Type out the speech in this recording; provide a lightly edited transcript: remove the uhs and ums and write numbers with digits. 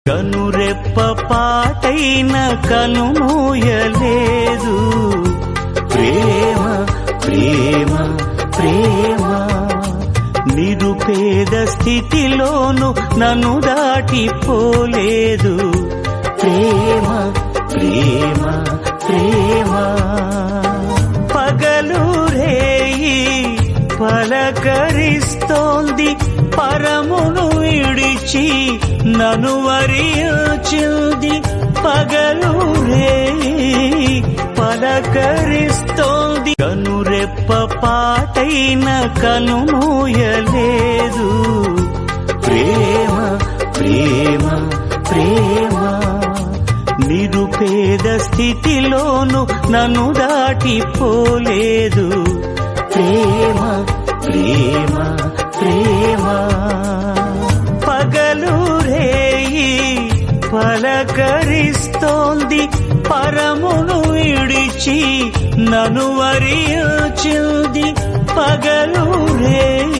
కనురెప్ప పాటైన కనుమూయలేదు. ప్రేమ ప్రేమ ప్రేమ నిరుపేద స్థితిలోను నన్ను దాటిపోలేదు. ప్రేమ ప్రేమ ప్రేమ పగలు రేయి పలకరిస్తోంది, పరమును విడిచి నన్ను వరించింది. పగలు రేయి పలకరిస్తోంది, కనురెప్ప పాటైన కనుమూయలేదు. ప్రేమ ప్రేమ ప్రేమ నిరుపేద స్థితిలోను నన్ను దాటిపోలేదు. ప్రేమ ప్రేమ ప్రేమ పగలు రేయి పలకరిస్తోంది, పరమును విడిచి నన్ను వరించి